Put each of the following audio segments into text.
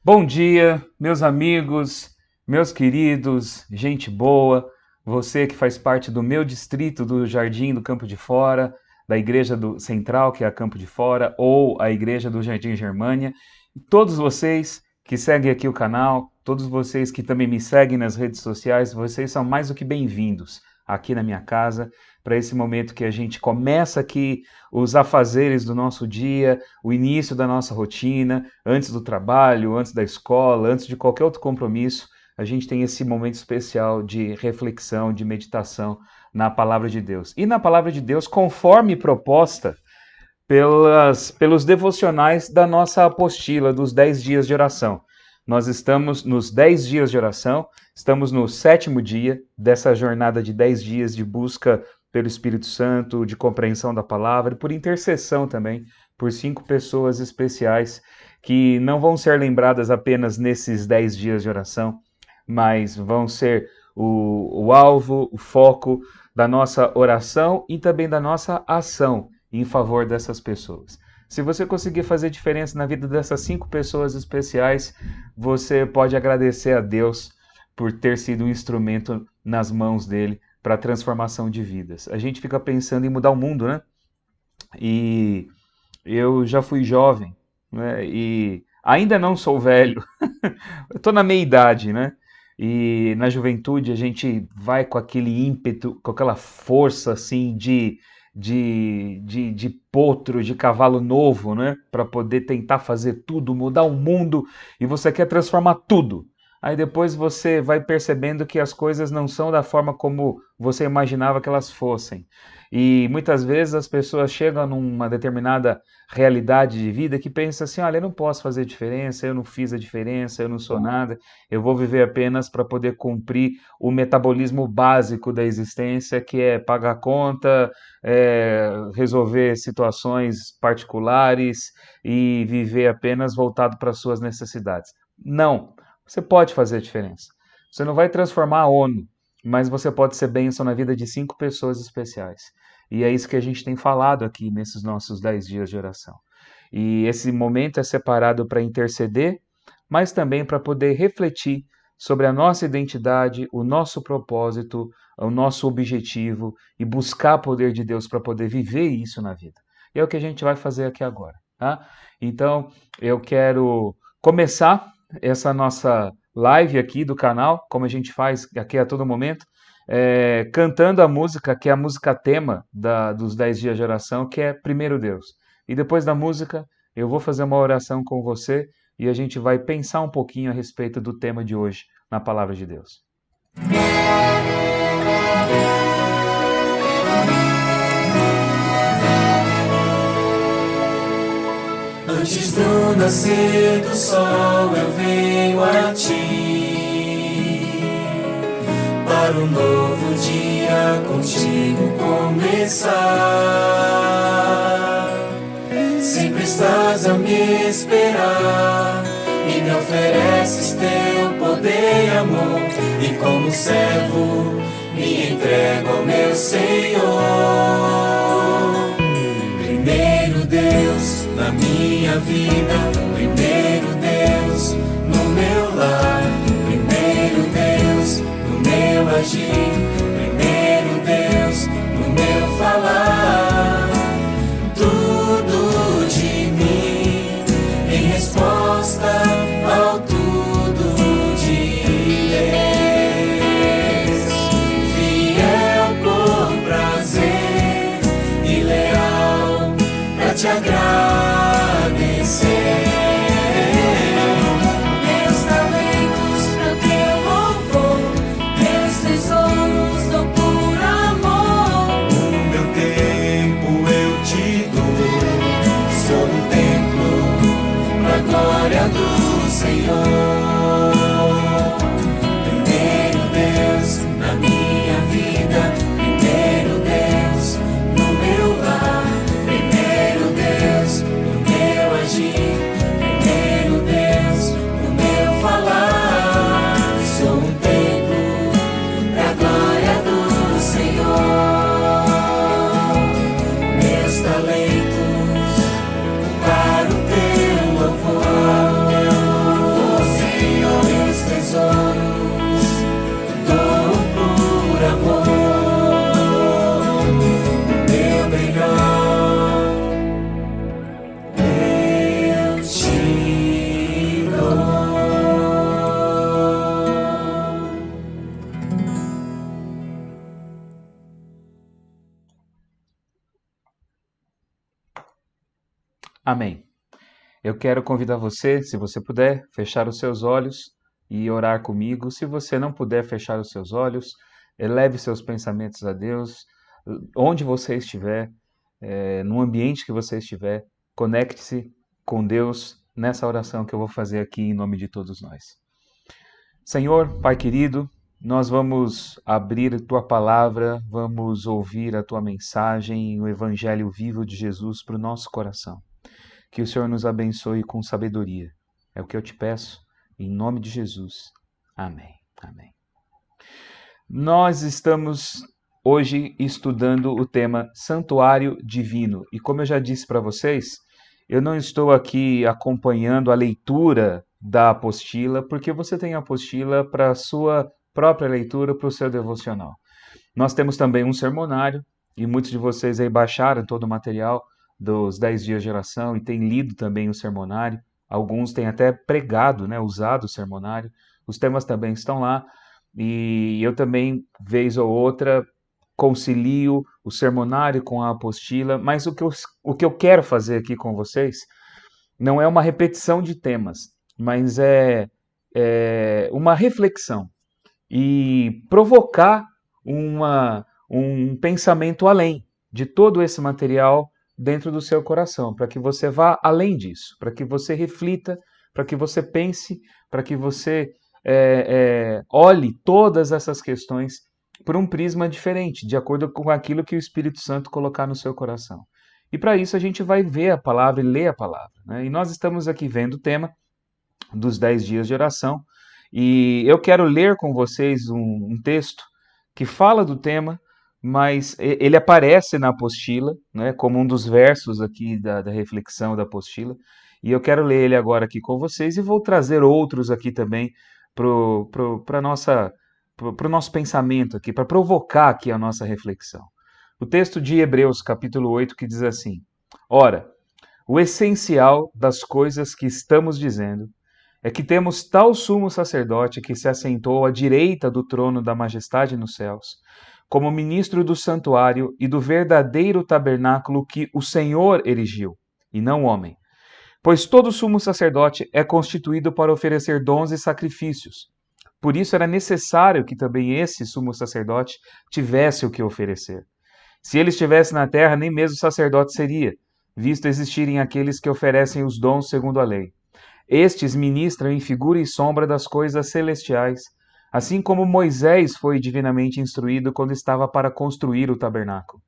Bom dia, meus amigos, meus queridos, gente boa, você que faz parte do meu distrito do Jardim do Campo de Fora, da Igreja do Central, que é a Campo de Fora, ou a Igreja do Jardim Germânia, e todos vocês que seguem aqui o canal, todos vocês que também me seguem nas redes sociais, vocês são mais do que bem-vindos aqui na minha casa, para esse momento que a gente começa aqui os afazeres do nosso dia, o início da nossa rotina, antes do trabalho, antes da escola, antes de qualquer outro compromisso, a gente tem esse momento especial de reflexão, de meditação na Palavra de Deus. E na Palavra de Deus, conforme proposta pelos devocionais da nossa apostila dos 10 dias de oração. Nós estamos nos 10 dias de oração, estamos no 7º dia dessa jornada de 10 dias de busca pelo Espírito Santo, de compreensão da palavra e por intercessão também, por 5 pessoas especiais que não vão ser lembradas apenas nesses 10 dias de oração, mas vão ser o alvo, o foco da nossa oração e também da nossa ação em favor dessas pessoas. Se você conseguir fazer diferença na vida dessas 5 pessoas especiais, você pode agradecer a Deus por ter sido um instrumento nas mãos dele para a transformação de vidas. A gente fica pensando em mudar o mundo, né? E eu já fui jovem, né? E ainda não sou velho, eu estou na meia-idade, né? E na juventude a gente vai com aquele ímpeto, com aquela força assim de potro, de cavalo novo, né? Para poder tentar fazer tudo, mudar o mundo, e você quer transformar tudo. Aí depois você vai percebendo que as coisas não são da forma como você imaginava que elas fossem. E muitas vezes as pessoas chegam numa determinada realidade de vida que pensam assim, olha, eu não posso fazer diferença, eu não fiz a diferença, eu não sou nada, eu vou viver apenas para poder cumprir o metabolismo básico da existência, que é pagar conta, resolver situações particulares e viver apenas voltado para as suas necessidades. Não! Você pode fazer a diferença. Você não vai transformar a ONU, mas você pode ser bênção na vida de 5 pessoas especiais. E é isso que a gente tem falado aqui nesses nossos 10 dias de oração. E esse momento é separado para interceder, mas também para poder refletir sobre a nossa identidade, o nosso propósito, o nosso objetivo e buscar o poder de Deus para poder viver isso na vida. E é o que a gente vai fazer aqui agora. Tá? Então, eu quero começar essa nossa live aqui do canal, como a gente faz aqui a todo momento, cantando a música, que é a música tema dos 10 dias de oração, que é Primeiro Deus. E depois da música, eu vou fazer uma oração com você e a gente vai pensar um pouquinho a respeito do tema de hoje na Palavra de Deus. Antes do nascer do sol eu venho a ti, para um novo dia contigo começar. Sempre estás a me esperar e me ofereces teu poder e amor, e como servo me entrego ao meu Senhor. Primeiro Deus na minha vida, primeiro Deus no meu lar, primeiro Deus no meu agir, primeiro Deus no meu falar. Tudo de mim em resposta ao tudo de Deus, fiel por prazer e leal pra te agradecer. Amém. Eu quero convidar você, se você puder, fechar os seus olhos e orar comigo. Se você não puder fechar os seus olhos, eleve seus pensamentos a Deus. Onde você estiver, no ambiente que você estiver, conecte-se com Deus nessa oração que eu vou fazer aqui em nome de todos nós. Senhor, Pai querido, nós vamos abrir a Tua palavra, vamos ouvir a Tua mensagem, o Evangelho vivo de Jesus para o nosso coração. Que o Senhor nos abençoe com sabedoria. É o que eu te peço, em nome de Jesus. Amém. Amém. Nós estamos hoje estudando o tema Santuário Divino. E como eu já disse para vocês, eu não estou aqui acompanhando a leitura da apostila, porque você tem a apostila para a sua própria leitura, para o seu devocional. Nós temos também um sermonário, e muitos de vocês aí baixaram todo o material dos 10 dias de oração e têm lido também o sermonário. Alguns têm até pregado, usado o sermonário. Os temas também estão lá. E eu também, vez ou outra, concilio o sermonário com a apostila. Mas o que eu quero fazer aqui com vocês não é uma repetição de temas, mas é uma reflexão e provocar um pensamento além de todo esse material dentro do seu coração, para que você vá além disso, para que você reflita, para que você pense, para que você olhe todas essas questões por um prisma diferente, de acordo com aquilo que o Espírito Santo colocar no seu coração. E para isso a gente vai ver a palavra e ler a palavra, né? E nós estamos aqui vendo o tema dos 10 dias de oração, e eu quero ler com vocês um texto que fala do tema, mas ele aparece na apostila, né, como um dos versos aqui da reflexão da apostila, e eu quero ler ele agora aqui com vocês, e vou trazer outros aqui também para o nosso pensamento aqui, para provocar aqui a nossa reflexão. O texto de Hebreus, capítulo 8, que diz assim: Ora, o essencial das coisas que estamos dizendo é que temos tal sumo sacerdote que se assentou à direita do trono da majestade nos céus, como ministro do santuário e do verdadeiro tabernáculo que o Senhor erigiu, e não o homem. Pois todo sumo sacerdote é constituído para oferecer dons e sacrifícios. Por isso era necessário que também esse sumo sacerdote tivesse o que oferecer. Se ele estivesse na terra, nem mesmo sacerdote seria, visto existirem aqueles que oferecem os dons segundo a lei. Estes ministram em figura e sombra das coisas celestiais, assim como Moisés foi divinamente instruído quando estava para construir o tabernáculo.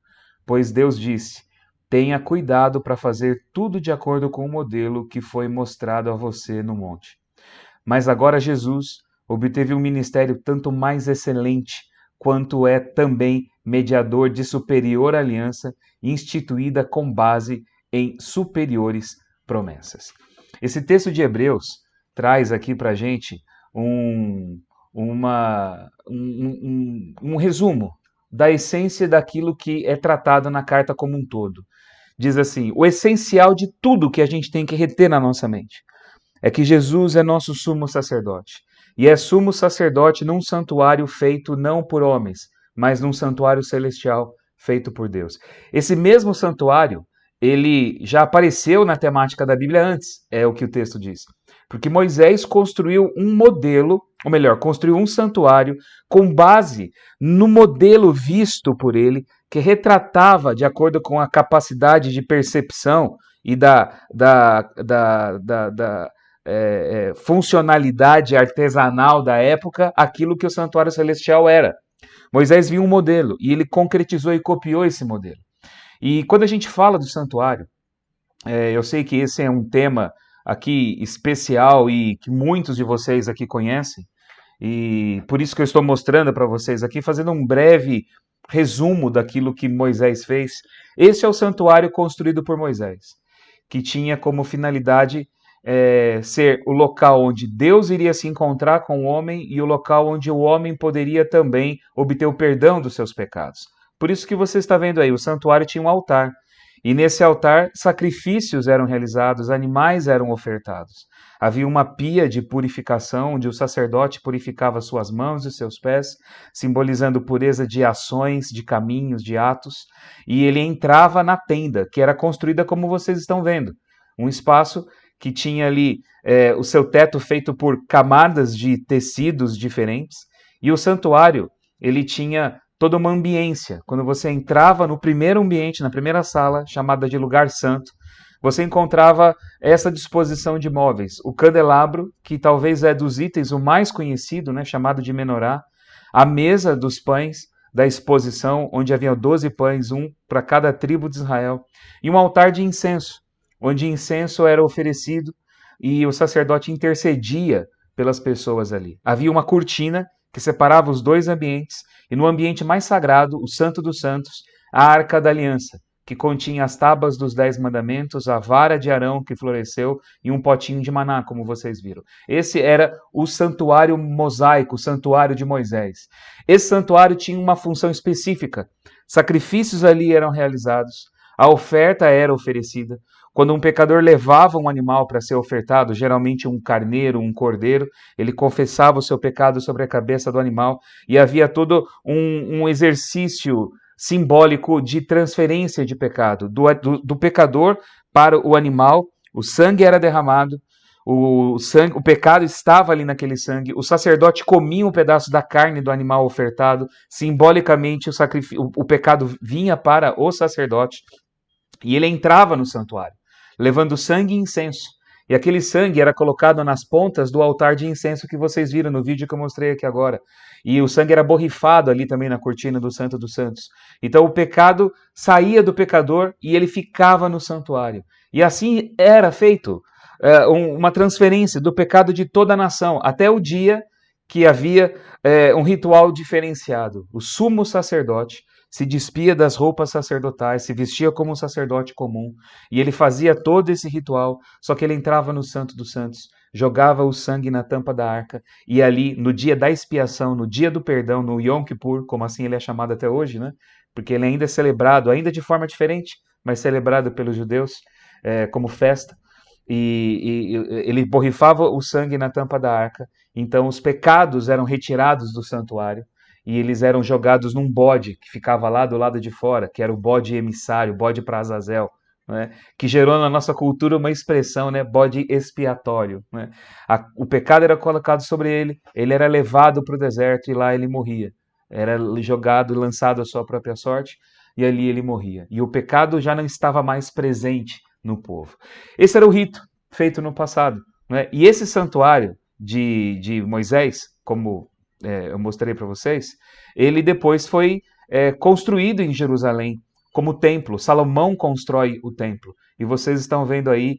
Pois Deus disse: tenha cuidado para fazer tudo de acordo com o modelo que foi mostrado a você no monte. Mas agora Jesus obteve um ministério tanto mais excelente, quanto é também mediador de superior aliança, instituída com base em superiores promessas. Esse texto de Hebreus traz aqui para a gente um resumo da essência daquilo que é tratado na carta como um todo. Diz assim: o essencial de tudo que a gente tem que reter na nossa mente é que Jesus é nosso sumo sacerdote. E é sumo sacerdote num santuário feito não por homens, mas num santuário celestial feito por Deus. Esse mesmo santuário, ele já apareceu na temática da Bíblia antes, é o que o texto diz. Porque Moisés construiu um modelo, ou melhor, construiu um santuário com base no modelo visto por ele, que retratava, de acordo com a capacidade de percepção e da funcionalidade artesanal da época, aquilo que o santuário celestial era. Moisés viu um modelo e ele concretizou e copiou esse modelo. E quando a gente fala do santuário, eu sei que esse é um tema aqui especial e que muitos de vocês aqui conhecem, e por isso que eu estou mostrando para vocês aqui, fazendo um breve resumo daquilo que Moisés fez. Esse é o santuário construído por Moisés, que tinha como finalidade ser o local onde Deus iria se encontrar com o homem e o local onde o homem poderia também obter o perdão dos seus pecados. Por isso que você está vendo aí, o santuário tinha um altar. E nesse altar, sacrifícios eram realizados, animais eram ofertados. Havia uma pia de purificação, onde o sacerdote purificava suas mãos e seus pés, simbolizando pureza de ações, de caminhos, de atos. E ele entrava na tenda, que era construída como vocês estão vendo. Um espaço que tinha ali o seu teto feito por camadas de tecidos diferentes, e o santuário, ele tinha toda uma ambiência. Quando você entrava no primeiro ambiente, na primeira sala, chamada de lugar santo, você encontrava essa disposição de móveis. O candelabro, que talvez é dos itens o mais conhecido, né, chamado de menorá, a mesa dos pães da exposição, onde havia 12 pães, um para cada tribo de Israel, e um altar de incenso, onde incenso era oferecido e o sacerdote intercedia pelas pessoas ali. Havia uma cortina que separava os dois ambientes, e no ambiente mais sagrado, o Santo dos Santos, a Arca da Aliança, que continha as tábuas dos 10 mandamentos, a vara de Arão que floresceu e um potinho de maná, como vocês viram. Esse era o santuário mosaico, o santuário de Moisés. Esse santuário tinha uma função específica. Sacrifícios ali eram realizados, a oferta era oferecida. Quando um pecador levava um animal para ser ofertado, geralmente um carneiro, um cordeiro, ele confessava o seu pecado sobre a cabeça do animal, e havia todo um exercício simbólico de transferência de pecado, do pecador para o animal. O sangue era derramado, o pecado estava ali naquele sangue, o sacerdote comia um pedaço da carne do animal ofertado, simbolicamente o pecado vinha para o sacerdote, e ele entrava no santuário, levando sangue e incenso. E aquele sangue era colocado nas pontas do altar de incenso que vocês viram no vídeo que eu mostrei aqui agora. E o sangue era borrifado ali também na cortina do Santo dos Santos. Então o pecado saía do pecador e ele ficava no santuário. E assim era feito uma transferência do pecado de toda a nação, até o dia que havia um ritual diferenciado. O sumo sacerdote se despia das roupas sacerdotais, se vestia como um sacerdote comum, e ele fazia todo esse ritual, só que ele entrava no Santo dos Santos, jogava o sangue na tampa da arca, e ali, no dia da expiação, no dia do perdão, no Yom Kippur, como assim ele é chamado até hoje, né? Porque ele ainda é celebrado, ainda de forma diferente, mas celebrado pelos judeus como festa, e ele borrifava o sangue na tampa da arca, então os pecados eram retirados do santuário, e eles eram jogados num bode que ficava lá do lado de fora, que era o bode emissário, bode para Azazel, né? Que gerou na nossa cultura uma expressão, né? Bode expiatório. Né? O pecado era colocado sobre ele, ele era levado para o deserto e lá ele morria. Era jogado, lançado à sua própria sorte, e ali ele morria. E o pecado já não estava mais presente no povo. Esse era o rito feito no passado. Né? E esse santuário de Moisés, como eu mostrei para vocês, ele depois foi construído em Jerusalém como templo. Salomão constrói o templo. E vocês estão vendo aí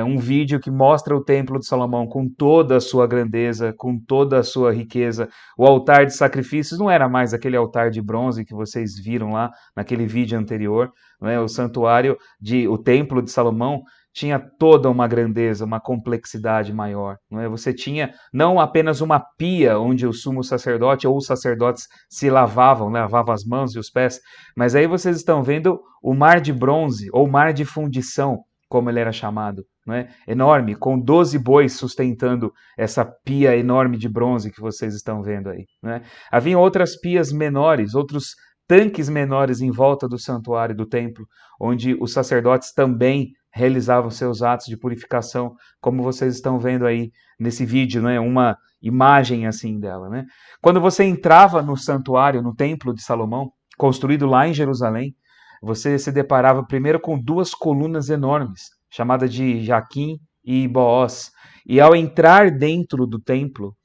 um vídeo que mostra o templo de Salomão com toda a sua grandeza, com toda a sua riqueza. O altar de sacrifícios não era mais aquele altar de bronze que vocês viram lá naquele vídeo anterior. Né? O templo de Salomão tinha toda uma grandeza, uma complexidade maior. Não é? Você tinha não apenas uma pia onde o sumo sacerdote ou os sacerdotes se lavavam as mãos e os pés, mas aí vocês estão vendo o mar de bronze, ou mar de fundição, como ele era chamado, não é? Enorme, com 12 bois sustentando essa pia enorme de bronze que vocês estão vendo aí. Não é? Havia outras pias menores, outros tanques menores em volta do santuário do templo, onde os sacerdotes também realizavam seus atos de purificação, como vocês estão vendo aí nesse vídeo, né? Uma imagem assim dela. Né? Quando você entrava no santuário, no templo de Salomão, construído lá em Jerusalém, você se deparava primeiro com duas colunas enormes, chamadas de Jaquim e Boaz. E ao entrar dentro do templo,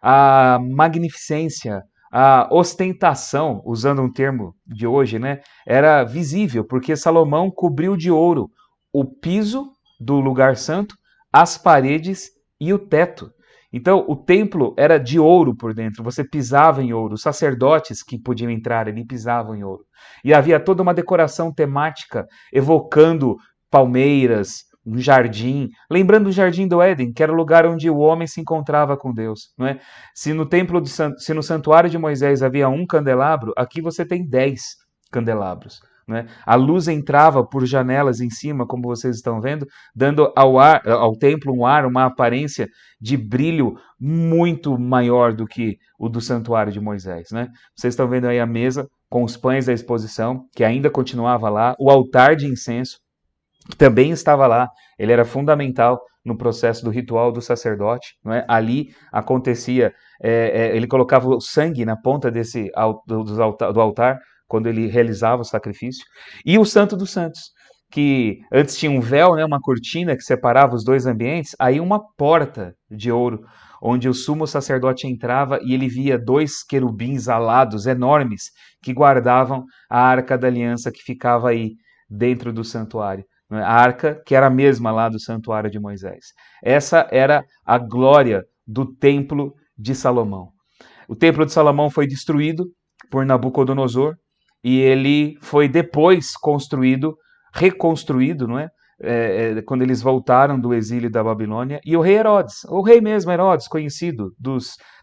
a magnificência, a ostentação, usando um termo de hoje, né, era visível, porque Salomão cobriu de ouro o piso do lugar santo, as paredes e o teto. Então, o templo era de ouro por dentro, você pisava em ouro, os sacerdotes que podiam entrar ali pisavam em ouro. E havia toda uma decoração temática, evocando palmeiras, um jardim, lembrando o Jardim do Éden, que era o lugar onde o homem se encontrava com Deus. Não é? Se no santuário de Moisés havia um candelabro, aqui você tem 10 candelabros. Né? A luz entrava por janelas em cima, como vocês estão vendo, dando ao templo uma aparência de brilho muito maior do que o do santuário de Moisés. Né? Vocês estão vendo aí a mesa com os pães da exposição, que ainda continuava lá, o altar de incenso, que também estava lá. Ele era fundamental no processo do ritual do sacerdote, não é? Ali acontecia, ele colocava o sangue na ponta do altar, quando ele realizava o sacrifício, e o Santo dos Santos, que antes tinha um véu, né, uma cortina que separava os dois ambientes, aí uma porta de ouro, onde o sumo sacerdote entrava e ele via dois querubins alados enormes que guardavam a arca da aliança que ficava aí dentro do santuário. A arca que era a mesma lá do santuário de Moisés. Essa era a glória do templo de Salomão. O templo de Salomão foi destruído por Nabucodonosor e ele foi depois reconstruído, não é? Quando eles voltaram do exílio da Babilônia, e o rei Herodes, o rei mesmo Herodes, conhecido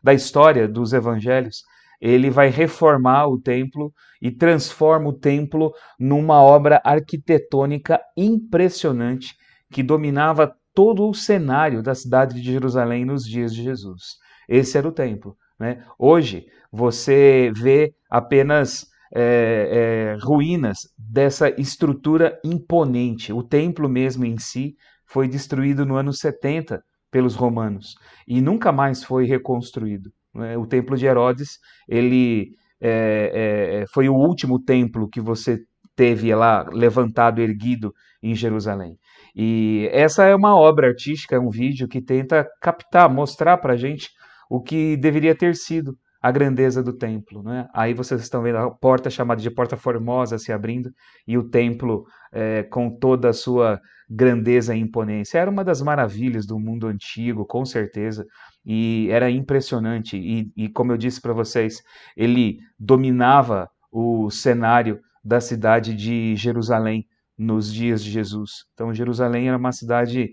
da história dos evangelhos, ele vai reformar o templo e transforma o templo numa obra arquitetônica impressionante que dominava todo o cenário da cidade de Jerusalém nos dias de Jesus. Esse era o templo, né? Hoje você vê apenas ruínas dessa estrutura imponente. O templo mesmo em si foi destruído no ano 70 pelos romanos e nunca mais foi reconstruído. O templo de Herodes, ele foi o último templo que você teve lá levantado, erguido em Jerusalém. E essa é uma obra artística, é um vídeo que tenta captar, mostrar para a gente o que deveria ter sido a grandeza do templo, né? Aí vocês estão vendo a porta chamada de Porta Formosa se abrindo e o templo com toda a sua grandeza e imponência. Era uma das maravilhas do mundo antigo, com certeza, e era impressionante. E como eu disse para vocês, ele dominava o cenário da cidade de Jerusalém nos dias de Jesus. Então Jerusalém era uma cidade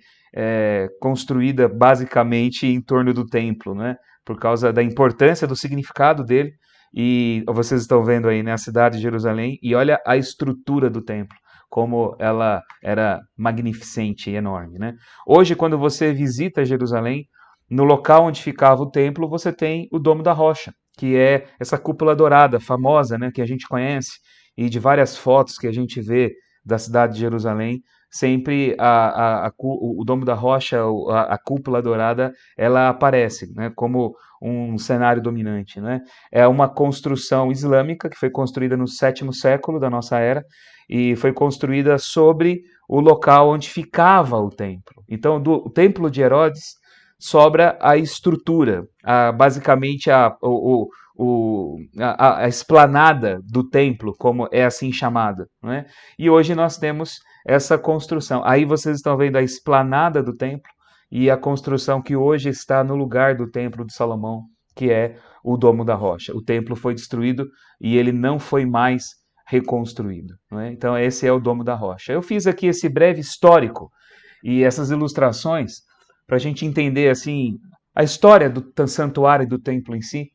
construída basicamente em torno do templo, né? Por causa da importância do significado dele, e vocês estão vendo aí, né, a cidade de Jerusalém, e olha a estrutura do templo, como ela era magnificente e enorme, né? Hoje, quando você visita Jerusalém, no local onde ficava o templo, você tem o Domo da Rocha, que é essa cúpula dourada, famosa, né, que a gente conhece, e de várias fotos que a gente vê da cidade de Jerusalém, sempre o Domo da Rocha, a cúpula dourada, ela aparece, né, como um cenário dominante, né? É uma construção islâmica que foi construída no 7º século da nossa era e foi construída sobre o local onde ficava o templo. Então, do templo de Herodes sobra a estrutura, basicamente a esplanada do templo, como é assim chamada, não é? E hoje nós temos essa construção. Aí vocês estão vendo a esplanada do templo e a construção que hoje está no lugar do templo de Salomão, que é o Domo da Rocha. O templo foi destruído e ele não foi mais reconstruído, não é? Então esse é o Domo da Rocha. Eu fiz aqui esse breve histórico e essas ilustrações para a gente entender assim a história do santuário e do templo em si.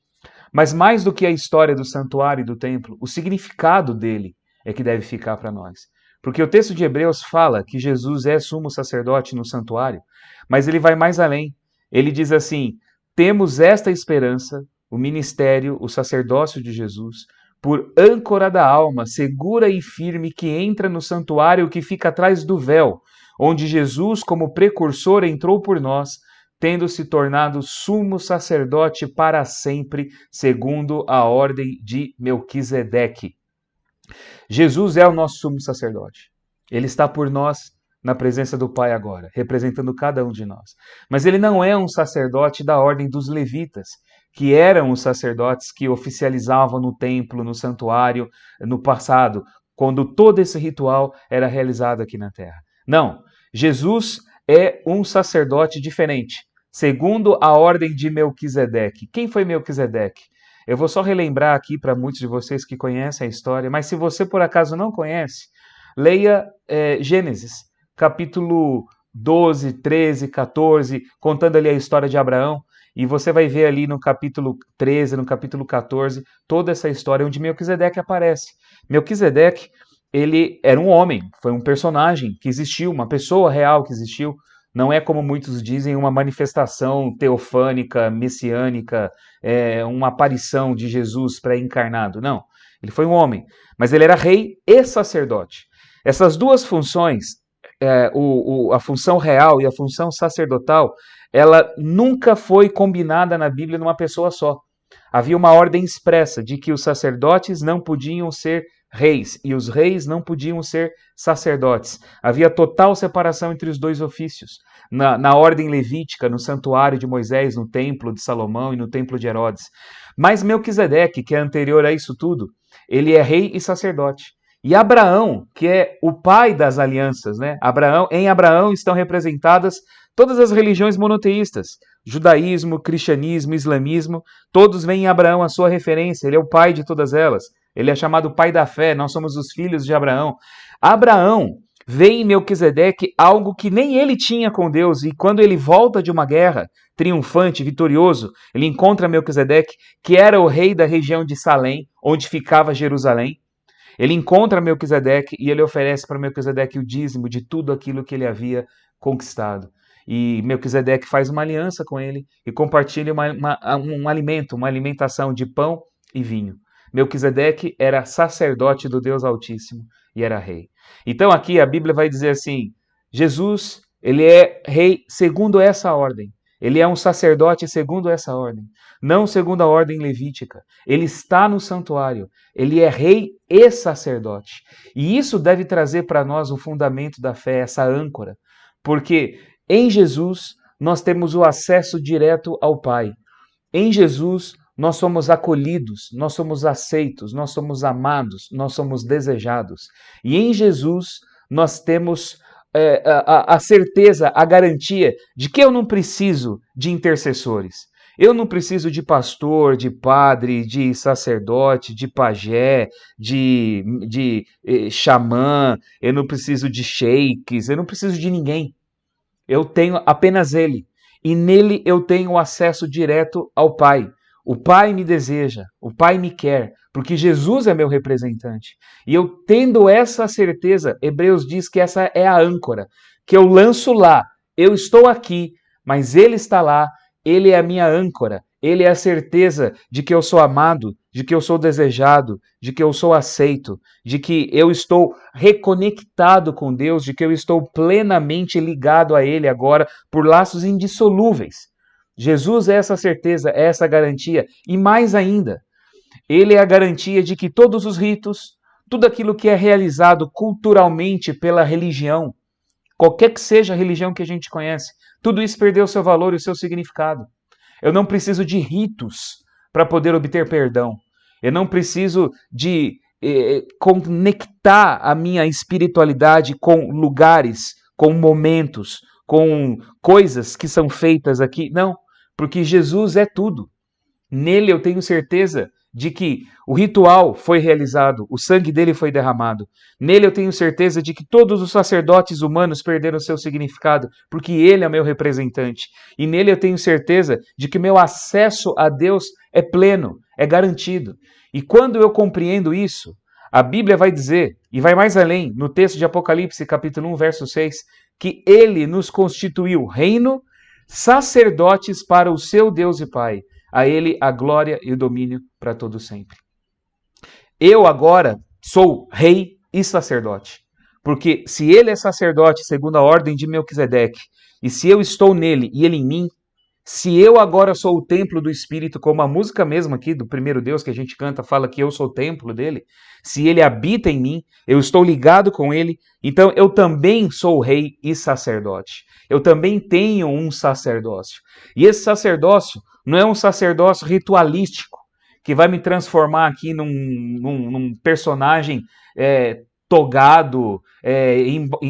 Mas mais do que a história do santuário e do templo, o significado dele é que deve ficar para nós. Porque o texto de Hebreus fala que Jesus é sumo sacerdote no santuário, mas ele vai mais além. Ele diz assim: temos esta esperança, o ministério, o sacerdócio de Jesus, por âncora da alma, segura e firme, que entra no santuário que fica atrás do véu, onde Jesus, como precursor, entrou por nós, tendo se tornado sumo sacerdote para sempre, segundo a ordem de Melquisedeque. Jesus é o nosso sumo sacerdote. Ele está por nós na presença do Pai agora, representando cada um de nós. Mas ele não é um sacerdote da ordem dos levitas, que eram os sacerdotes que oficializavam no templo, no santuário, no passado, quando todo esse ritual era realizado aqui na terra. Não, Jesus é um sacerdote diferente, segundo a ordem de Melquisedeque. Quem foi Melquisedeque? Eu vou só relembrar aqui para muitos de vocês que conhecem a história, mas se você por acaso não conhece, leia Gênesis, capítulo 12, 13, 14, contando ali a história de Abraão, e você vai ver ali no capítulo 13, no capítulo 14, toda essa história onde Melquisedeque aparece. Melquisedeque, ele era um homem, foi um personagem que existiu, uma pessoa real que existiu. Não é como muitos dizem, uma manifestação teofânica, messiânica, uma aparição de Jesus pré-encarnado. Não, ele foi um homem, mas ele era rei e sacerdote. Essas duas funções a função real e a função sacerdotal, ela nunca foi combinada na Bíblia numa pessoa só. Havia uma ordem expressa de que os sacerdotes não podiam ser reis e os reis não podiam ser sacerdotes. Havia total separação entre os dois ofícios. Na ordem levítica, no santuário de Moisés, no templo de Salomão e no templo de Herodes. Mas Melquisedeque, que é anterior a isso tudo, ele é rei e sacerdote. E Abraão, que é o pai das alianças, né? Em Abraão estão representadas todas as religiões monoteístas, judaísmo, cristianismo, islamismo, todos veem em Abraão a sua referência, ele é o pai de todas elas. Ele é chamado pai da fé, nós somos os filhos de Abraão. Abraão vê em Melquisedeque algo que nem ele tinha com Deus, e quando ele volta de uma guerra, triunfante, vitorioso, ele encontra Melquisedeque, que era o rei da região de Salém, onde ficava Jerusalém. Ele encontra Melquisedeque e ele oferece para Melquisedeque o dízimo de tudo aquilo que ele havia conquistado. E Melquisedeque faz uma aliança com ele e compartilha um alimento, uma alimentação de pão e vinho. Melquisedeque era sacerdote do Deus Altíssimo e era rei. Então aqui a Bíblia vai dizer assim, Jesus, ele é rei segundo essa ordem. Ele é um sacerdote segundo essa ordem, não segundo a ordem levítica. Ele está no santuário, ele é rei e sacerdote. E isso deve trazer para nós o fundamento da fé, essa âncora, porque em Jesus nós temos o acesso direto ao Pai. Em Jesus nós somos acolhidos, nós somos aceitos, nós somos amados, nós somos desejados. E em Jesus nós temos a certeza, a garantia de que eu não preciso de intercessores. Eu não preciso de pastor, de padre, de sacerdote, de pajé, de xamã, eu não preciso de sheiks, eu não preciso de ninguém. Eu tenho apenas Ele. E nele eu tenho acesso direto ao Pai. O Pai me deseja, o Pai me quer, porque Jesus é meu representante. E eu tendo essa certeza, Hebreus diz que essa é a âncora, que eu lanço lá. Eu estou aqui, mas Ele está lá, Ele é a minha âncora. Ele é a certeza de que eu sou amado, de que eu sou desejado, de que eu sou aceito, de que eu estou reconectado com Deus, de que eu estou plenamente ligado a Ele agora por laços indissolúveis. Jesus é essa certeza, é essa garantia, e mais ainda, Ele é a garantia de que todos os ritos, tudo aquilo que é realizado culturalmente pela religião, qualquer que seja a religião que a gente conhece, tudo isso perdeu o seu valor e o seu significado. Eu não preciso de ritos para poder obter perdão. Eu não preciso de conectar a minha espiritualidade com lugares, com momentos, com coisas que são feitas aqui. Não, porque Jesus é tudo. Nele eu tenho certeza de que o ritual foi realizado, o sangue dele foi derramado. Nele eu tenho certeza de que todos os sacerdotes humanos perderam seu significado, porque ele é meu representante. E nele eu tenho certeza de que meu acesso a Deus é pleno, é garantido. E quando eu compreendo isso, a Bíblia vai dizer, e vai mais além, no texto de Apocalipse, capítulo 1, verso 6, que ele nos constituiu reino, sacerdotes para o seu Deus e Pai. A ele a glória e o domínio para todo sempre. Eu agora sou rei e sacerdote. Porque se ele é sacerdote segundo a ordem de Melquisedeque, e se eu estou nele e ele em mim, se eu agora sou o templo do Espírito, como a música mesmo aqui do primeiro Deus que a gente canta fala que eu sou o templo dele, se ele habita em mim, eu estou ligado com ele, então eu também sou rei e sacerdote. Eu também tenho um sacerdócio. E esse sacerdócio não é um sacerdócio ritualístico, que vai me transformar aqui num personagem togado,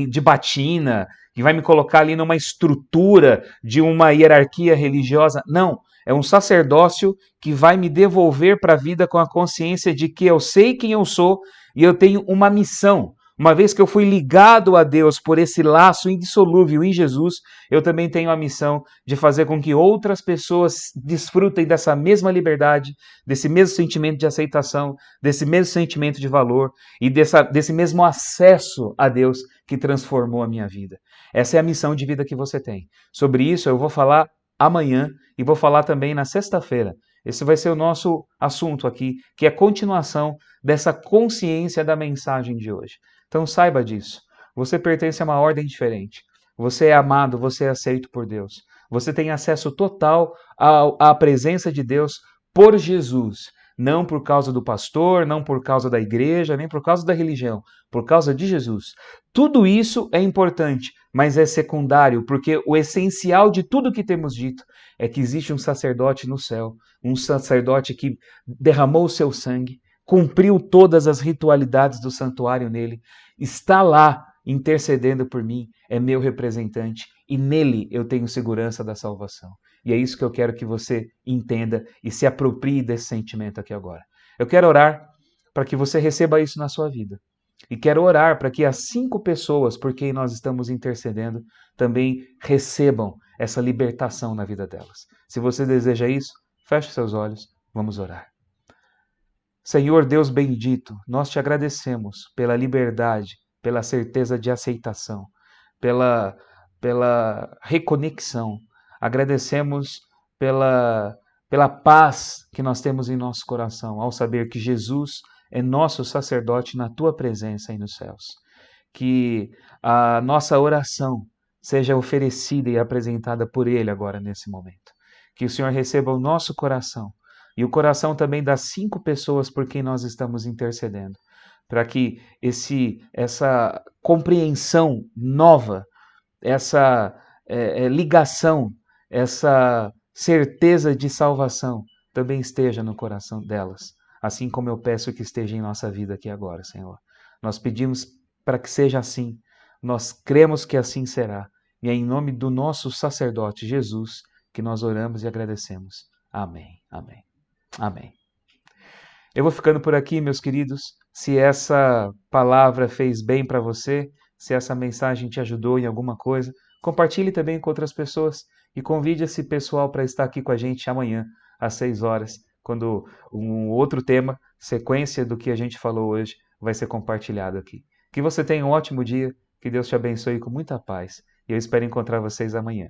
de batina, que vai me colocar ali numa estrutura de uma hierarquia religiosa. Não, é um sacerdócio que vai me devolver para a vida com a consciência de que eu sei quem eu sou e eu tenho uma missão. Uma vez que eu fui ligado a Deus por esse laço indissolúvel em Jesus, eu também tenho a missão de fazer com que outras pessoas desfrutem dessa mesma liberdade, desse mesmo sentimento de aceitação, desse mesmo sentimento de valor e desse mesmo acesso a Deus que transformou a minha vida. Essa é a missão de vida que você tem. Sobre isso eu vou falar amanhã e vou falar também na sexta-feira. Esse vai ser o nosso assunto aqui, que é a continuação dessa consciência da mensagem de hoje. Então saiba disso. Você pertence a uma ordem diferente. Você é amado, você é aceito por Deus. Você tem acesso total à presença de Deus por Jesus. Não por causa do pastor, não por causa da igreja, nem por causa da religião. Por causa de Jesus. Tudo isso é importante, mas é secundário, porque o essencial de tudo que temos dito é que existe um sacerdote no céu, um sacerdote que derramou o seu sangue, cumpriu todas as ritualidades do santuário nele, está lá intercedendo por mim, é meu representante e nele eu tenho segurança da salvação. E é isso que eu quero que você entenda e se aproprie desse sentimento aqui agora. Eu quero orar para que você receba isso na sua vida. E quero orar para que as 5 pessoas por quem nós estamos intercedendo também recebam essa libertação na vida delas. Se você deseja isso, feche seus olhos, vamos orar. Senhor Deus bendito, nós te agradecemos pela liberdade, pela certeza de aceitação, pela reconexão. Agradecemos pela paz que nós temos em nosso coração, ao saber que Jesus é nosso sacerdote na tua presença aí nos céus. Que a nossa oração seja oferecida e apresentada por Ele agora nesse momento. Que o Senhor receba o nosso coração e o coração também das 5 pessoas por quem nós estamos intercedendo, para que essa compreensão nova, essa ligação, essa certeza de salvação também esteja no coração delas, assim como eu peço que esteja em nossa vida aqui agora, Senhor. Nós pedimos para que seja assim, nós cremos que assim será, e é em nome do nosso sacerdote Jesus que nós oramos e agradecemos. Amém, amém, amém. Eu vou ficando por aqui, meus queridos. Se essa palavra fez bem para você, se essa mensagem te ajudou em alguma coisa, compartilhe também com outras pessoas e convide esse pessoal para estar aqui com a gente amanhã, às 6 horas, quando um outro tema, sequência do que a gente falou hoje, vai ser compartilhado aqui. Que você tenha um ótimo dia, que Deus te abençoe com muita paz e eu espero encontrar vocês amanhã.